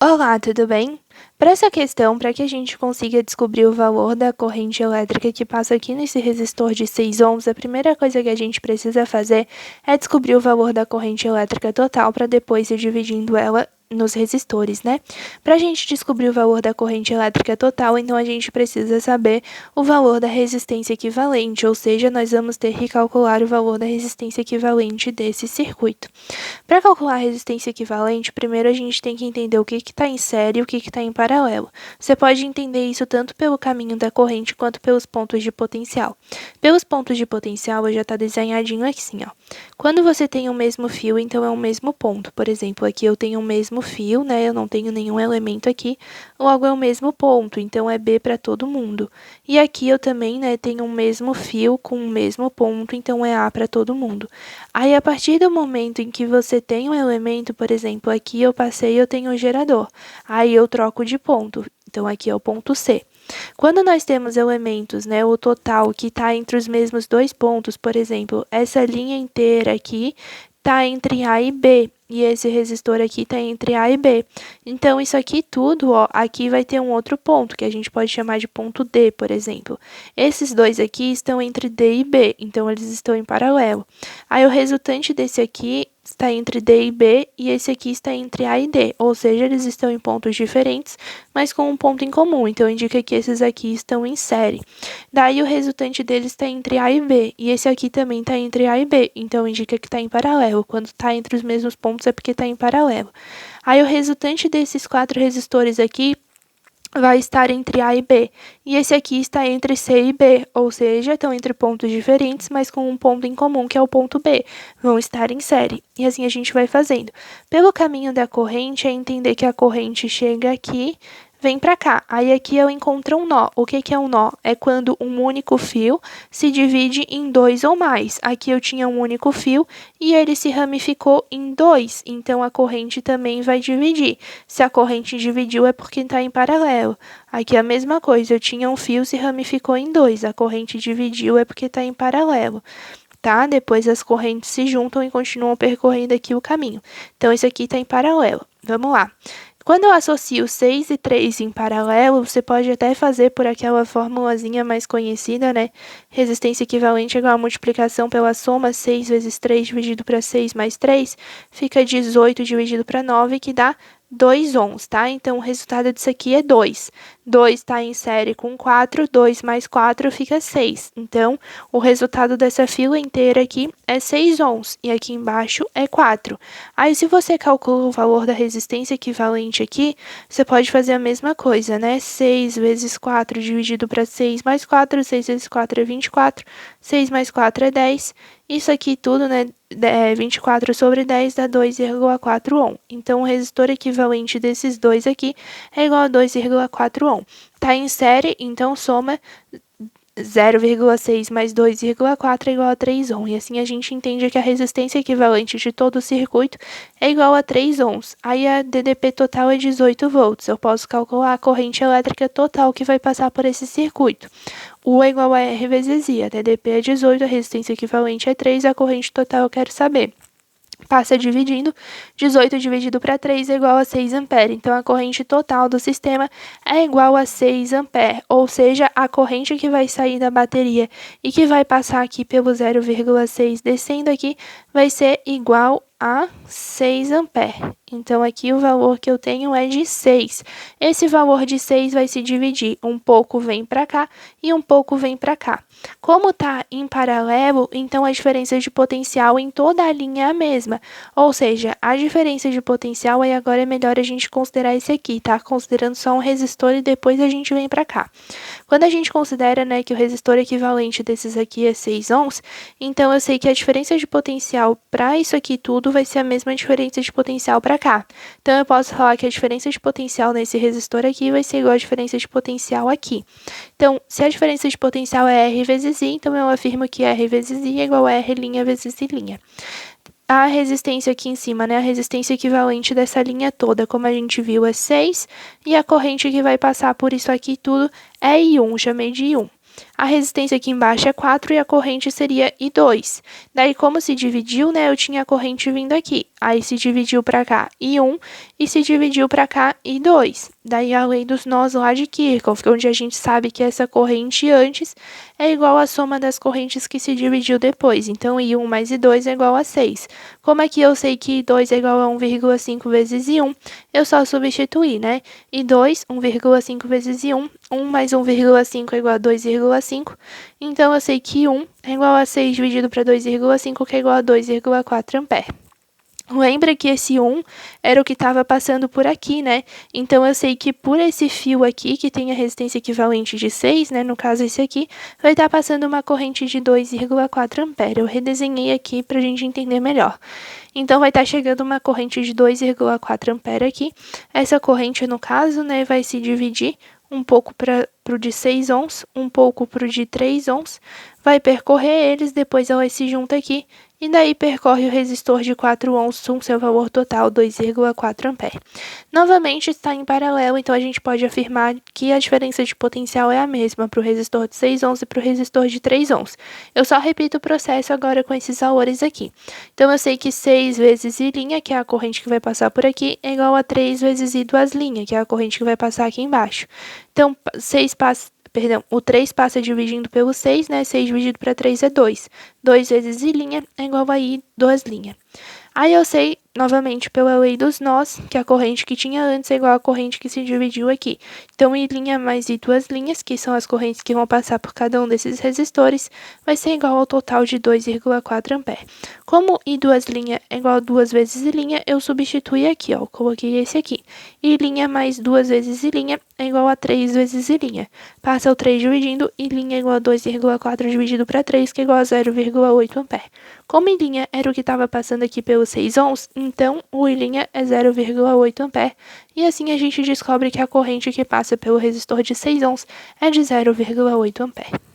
Olá, tudo bem? Para essa questão, para que a gente consiga descobrir o valor da corrente elétrica que passa aqui nesse resistor de 6 ohms, a primeira coisa que a gente precisa fazer é descobrir o valor da corrente elétrica total para depois ir dividindo ela nos resistores, né? Para a gente descobrir o valor da corrente elétrica total, então a gente precisa saber o valor da resistência equivalente, ou seja, nós vamos ter que calcular o valor da resistência equivalente desse circuito. Para calcular a resistência equivalente, primeiro a gente tem que entender o que está em série e o que está em paralelo. Você pode entender isso tanto pelo caminho da corrente quanto pelos pontos de potencial. Pelos pontos de potencial, já está desenhadinho assim, ó. Quando você tem o mesmo fio, então é o mesmo ponto. Por exemplo, aqui eu tenho o mesmo fio, né? Eu não tenho nenhum elemento aqui, logo é o mesmo ponto, então é B para todo mundo. E aqui eu também, né, tenho o mesmo fio com o mesmo ponto, então é A para todo mundo. Aí, a partir do momento em que você tem um elemento, por exemplo, aqui eu tenho um gerador. Aí eu troco de ponto. Então, aqui é o ponto C. Quando nós temos elementos, né, o total que está entre os mesmos dois pontos, por exemplo, essa linha inteira aqui está entre A e B, e esse resistor aqui está entre A e B. Então, isso aqui tudo, ó, aqui vai ter um outro ponto, que a gente pode chamar de ponto D, por exemplo. Esses dois aqui estão entre D e B, então eles estão em paralelo. Aí, o resultante desse aqui está entre D e B, e esse aqui está entre A e D, ou seja, eles estão em pontos diferentes, mas com um ponto em comum, então indica que esses aqui estão em série. Daí o resultante deles está entre A e B, e esse aqui também está entre A e B, então indica que está em paralelo. Quando está entre os mesmos pontos é porque está em paralelo. Aí o resultante desses 4 resistores aqui vai estar entre A e B, e esse aqui está entre C e B, ou seja, estão entre pontos diferentes, mas com um ponto em comum, que é o ponto B, vão estar em série, e assim a gente vai fazendo. Pelo caminho da corrente, é entender que a corrente chega aqui, vem para cá. Aí aqui eu encontro um nó. O que é um nó? É quando um único fio se divide em dois ou mais. Aqui eu tinha um único fio e ele se ramificou em dois, então a corrente também vai dividir. Se a corrente dividiu é porque está em paralelo. Aqui é a mesma coisa, eu tinha um fio, se ramificou em dois, a corrente dividiu é porque está em paralelo. Tá? Depois as correntes se juntam e continuam percorrendo aqui o caminho. Então, esse aqui está em paralelo. Vamos lá. Quando eu associo 6 e 3 em paralelo, você pode até fazer por aquela formulazinha mais conhecida, né? Resistência equivalente é igual a multiplicação pela soma 6 vezes 3 dividido para 6 mais 3, fica 18 dividido para 9, que dá 2 ohms, tá? Então, o resultado disso aqui é 2. 2 está em série com 4, 2 mais 4 fica 6. Então, o resultado dessa fila inteira aqui é 6 ohms, e aqui embaixo é 4. Aí, se você calcula o valor da resistência equivalente aqui, você pode fazer a mesma coisa, né? 6 vezes 4 dividido para 6 mais 4, 6 vezes 4 é 24, 6 mais 4 é 10. Isso aqui tudo, né, 24 sobre 10 dá 2,4 ohm. Então, o resistor equivalente desses dois aqui é igual a 2,4 ohm. Está em série, então soma 0,6 mais 2,4 é igual a 3 ohm. E assim a gente entende que a resistência equivalente de todo o circuito é igual a 3 ohms. Aí a DDP total é 18 volts. Eu posso calcular a corrente elétrica total que vai passar por esse circuito. U é igual a R vezes I. A DDP é 18, a resistência equivalente é 3, a corrente total eu quero saber. Passa dividindo, 18 dividido para 3 é igual a 6 ampere. Então, a corrente total do sistema é igual a 6 ampere, ou seja, a corrente que vai sair da bateria e que vai passar aqui pelo 0,6 descendo aqui vai ser igual a 6 ampere. Então, aqui o valor que eu tenho é de 6. Esse valor de 6 vai se dividir. Um pouco vem para cá e um pouco vem para cá. Como está em paralelo, então a diferença de potencial em toda a linha é a mesma. Ou seja, a diferença de potencial, aí agora é melhor a gente considerar esse aqui, tá? Considerando só um resistor e depois a gente vem para cá. Quando a gente considera, né, que o resistor equivalente desses aqui é 6 ohms, então eu sei que a diferença de potencial para isso aqui tudo vai ser a mesma diferença de potencial para cá. Então, eu posso falar que a diferença de potencial nesse resistor aqui vai ser igual à diferença de potencial aqui. Então, se a diferença de potencial é R vezes I, então eu afirmo que R vezes I é igual a R' vezes I'. A resistência aqui em cima, né, a resistência equivalente dessa linha toda, como a gente viu, é 6, e a corrente que vai passar por isso aqui tudo é I1, chamei de I1. A resistência aqui embaixo é 4 e a corrente seria I2. Daí, como se dividiu, né, eu tinha a corrente vindo aqui. Aí, se dividiu para cá I1 e se dividiu para cá I2. Daí, a lei dos nós lá de Kirchhoff, onde a gente sabe que essa corrente antes é igual à soma das correntes que se dividiu depois. Então, I1 mais I2 é igual a 6. Como aqui eu sei que I2 é igual a 1,5 vezes I1, eu só substituí, né? I2, 1,5 vezes I1, 1 mais 1,5 é igual a 2,5. Então, eu sei que 1 é igual a 6 dividido para 2,5, que é igual a 2,4 ampere. Lembra que esse 1 era o que estava passando por aqui, né? Então, eu sei que por esse fio aqui, que tem a resistência equivalente de 6, né? No caso, esse aqui, vai estar passando uma corrente de 2,4 ampere. Eu redesenhei aqui para a gente entender melhor. Então, vai estar chegando uma corrente de 2,4 ampere aqui. Essa corrente, no caso, né, vai se dividir um pouco para o de 6 ohms, um pouco para o de 3 ohms, vai percorrer eles, depois ela se junta aqui, e daí percorre o resistor de 4 ohms com seu valor total 2,4 ampere. Novamente está em paralelo, então a gente pode afirmar que a diferença de potencial é a mesma para o resistor de 6 ohms e para o resistor de 3 ohms. Eu só repito o processo agora com esses valores aqui. Então eu sei que 6 vezes I', que é a corrente que vai passar por aqui, é igual a 3 vezes I2', que é a corrente que vai passar aqui embaixo. Então, o 3 passa dividindo pelo 6, né? 6 dividido para 3 é 2. 2 vezes I' é igual a I2'. Aí eu sei, novamente, pela lei dos nós, que a corrente que tinha antes é igual à corrente que se dividiu aqui. Então, I' mais I2', que são as correntes que vão passar por cada um desses resistores, vai ser igual ao total de 2,4 ampere. Como I2' é igual a 2 vezes I', eu substituí aqui, ó. Coloquei esse aqui. I' mais 2 vezes I' é igual a 3 vezes I'. Passa o 3 dividindo, I' é igual a 2,4 dividido para 3, que é igual a 0,8 ampere. Como I' era o que estava passando aqui pelos 6 ohms, então o I' é 0,8 ampere, e assim a gente descobre que a corrente que passa pelo resistor de 6 ohms é de 0,8 ampere.